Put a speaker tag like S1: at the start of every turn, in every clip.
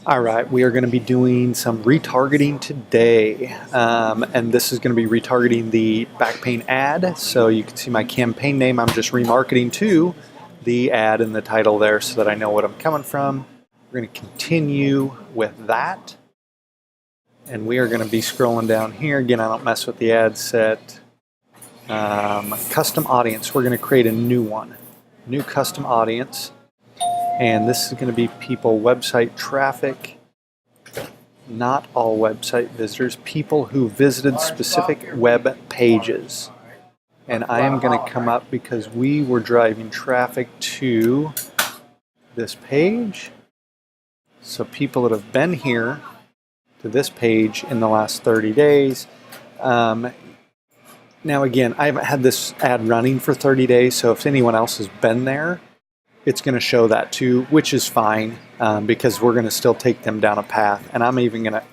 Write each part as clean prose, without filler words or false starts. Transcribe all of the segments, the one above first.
S1: All right, we are going to be doing some retargeting today, and this is going to be retargeting the back pain ad. So you can see my campaign name. I'm just remarketing to the ad in the title there so that I know what I'm coming from. We're going to continue with that, and we are going to be scrolling down here. Again, I don't mess with the ad set. Custom audience, we're going to create a new one, new custom audience. And this is going to be people, website traffic, not all website visitors, people who visited specific web pages. And I am going to come up because we were driving traffic to this page. So people that have been here to this page in the last 30 days. Now again, I haven't had this ad running for 30 days, so if anyone else has been there, it's going to show that too, which is fine because we're going to still take them down a path. And I'm even going to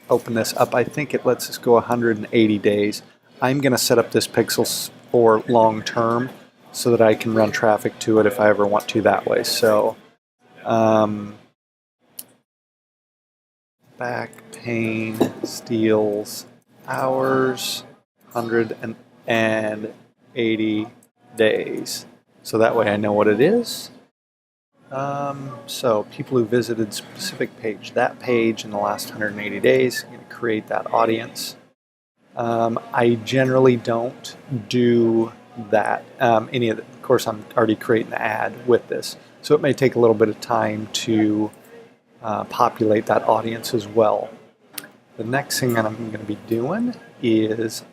S1: open this up. I think it lets us go 180 days. I'm going to set up this pixel for long term so that I can run traffic to it if I ever want to that way. So back pain steals hours, 180 days. So that way I know what it is. So people who visited specific page, that page in the last 180 days, I'm going to create that audience. I generally don't do that. Of course, I'm already creating the ad with this. So it may take a little bit of time to populate that audience as well. The next thing that I'm going to be doing is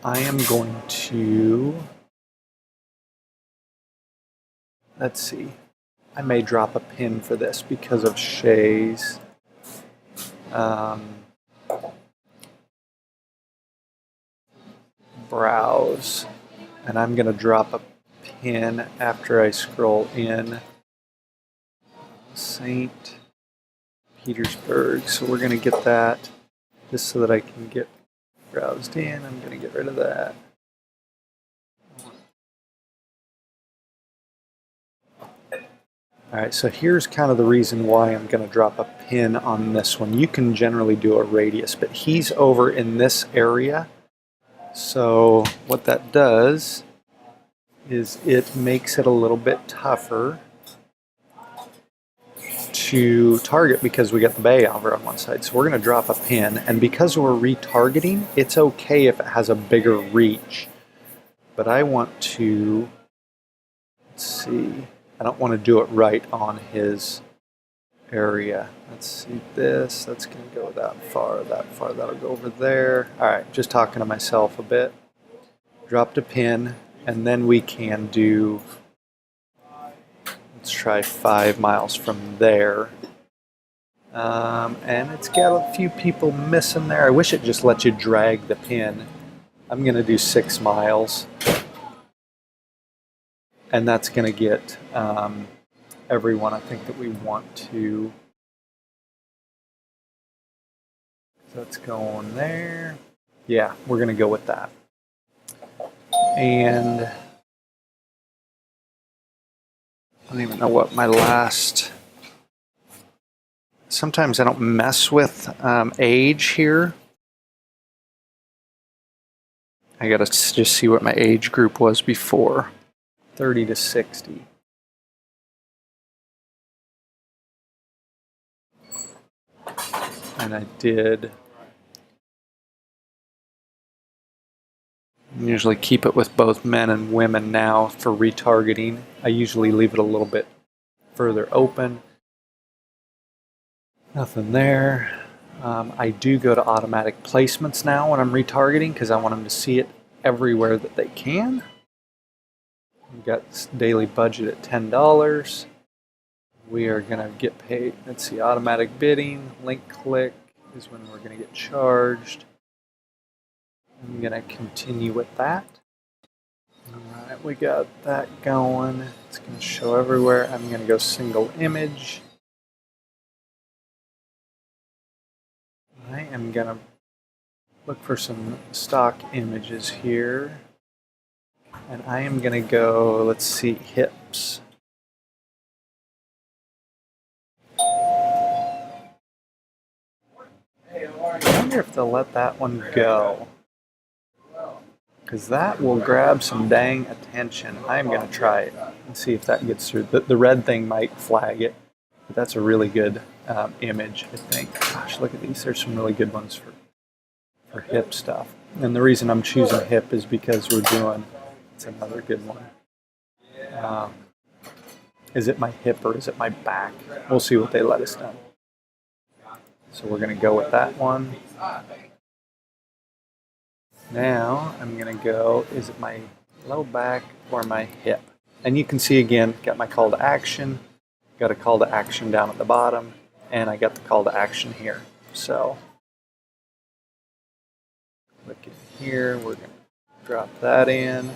S1: I am going to... Let's see, I may drop a pin for this because of Shay's browse. And I'm going to drop a pin after I scroll in St. Petersburg. So we're going to get that just so that I can get browsed in. I'm going to get rid of that. Alright, so here's kind of the reason why I'm going to drop a pin on this one. You can generally do a radius, but he's over in this area. So what that does is it makes it a little bit tougher to target because we got the bay over on one side. So we're going to drop a pin, and because we're retargeting, it's okay if it has a bigger reach. But I want to, let's see, I don't want to do it right on his area. Let's see this. That's going to go that far. That'll go over there. All right, just talking to myself a bit. Dropped a pin, and then we can do, let's try 5 miles from there. And it's got a few people missing there. I wish it just let you drag the pin. I'm going to do 6 miles. And that's going to get everyone I think that we want to. So it's going there. Yeah, we're going to go with that. And I don't even know what my last... Sometimes I don't mess with age here. I got to just see what my age group was before. 30 to 60. And I did usually keep it with both men and women now for retargeting. I usually leave it a little bit further open. Nothing there. I do go to automatic placements now when I'm retargeting because I want them to see it everywhere that they can. We've got daily budget at $10. We are going to get paid. Let's see, automatic bidding, link click is when we're going to get charged. I'm going to continue with that. Alright, we got that going. It's going to show everywhere. I'm going to go single image. I am going to look for some stock images here. And I am going to go, let's see, hips. I wonder if they'll let that one go, because that will grab some dang attention. I'm going to try it and see if that gets through. The red thing might flag it, but that's a really good image, I think. Gosh, look at these. There's some really good ones for hip stuff. And the reason I'm choosing hip is because we're doing, it's another good one. Is it my hip or is it my back? We'll see what they let us know. So we're going to go with that one. Now I'm going to go, is it my low back or my hip? And you can see again, got my call to action, got a call to action down at the bottom, and I got the call to action here. So look at here, we're going to drop that in.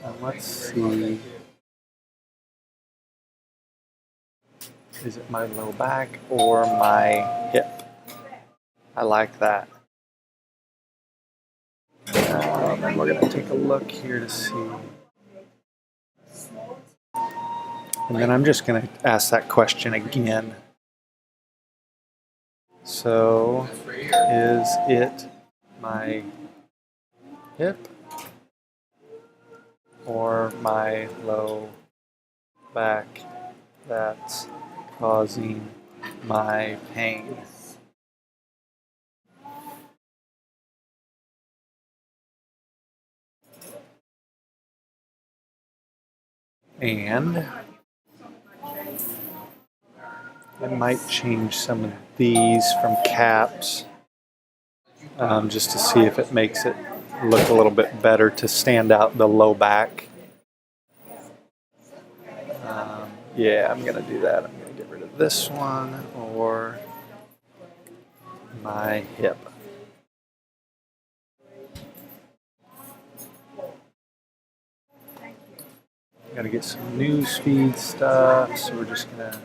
S1: And let's see, is it my low back or my hip? I like that. And we're going to take a look here to see. And then I'm just going to ask that question again. So, is it my hip or my low back that's causing my pain? And I might change some of these from caps just to see if it makes it look a little bit better to stand out the low back. Yeah, I'm going to do that. I'm going to get rid of this one or my hip. Got to get some news feed stuff, so we're just going to...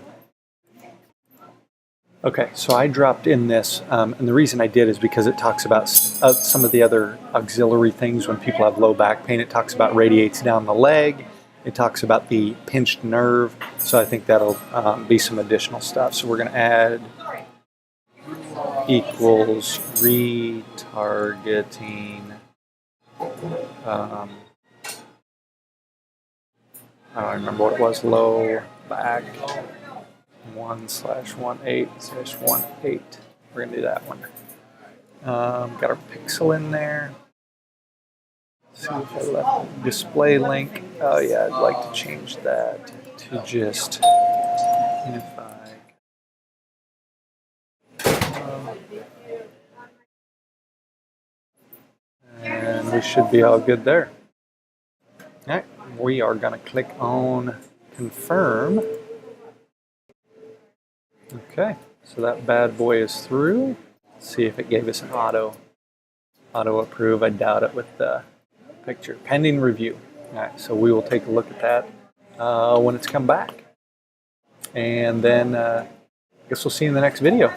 S1: Okay, so I dropped in this, and the reason I did is because it talks about some of the other auxiliary things when people have low back pain. It talks about radiates down the leg. It talks about the pinched nerve, so I think that'll be some additional stuff. So we're going to add equals retargeting. I don't remember what it was, low back 1/18/18. We're going to do that one. Got our pixel in there. See if I left display link. Oh yeah, I'd like to change that to just unify. And we should be all good there. All right, we are going to click on confirm. Okay, so that bad boy is through. Let's see if it gave us an auto approve. I doubt it with the picture. Pending review. All right, so we will take a look at that when it's come back. And then I guess we'll see you in the next video.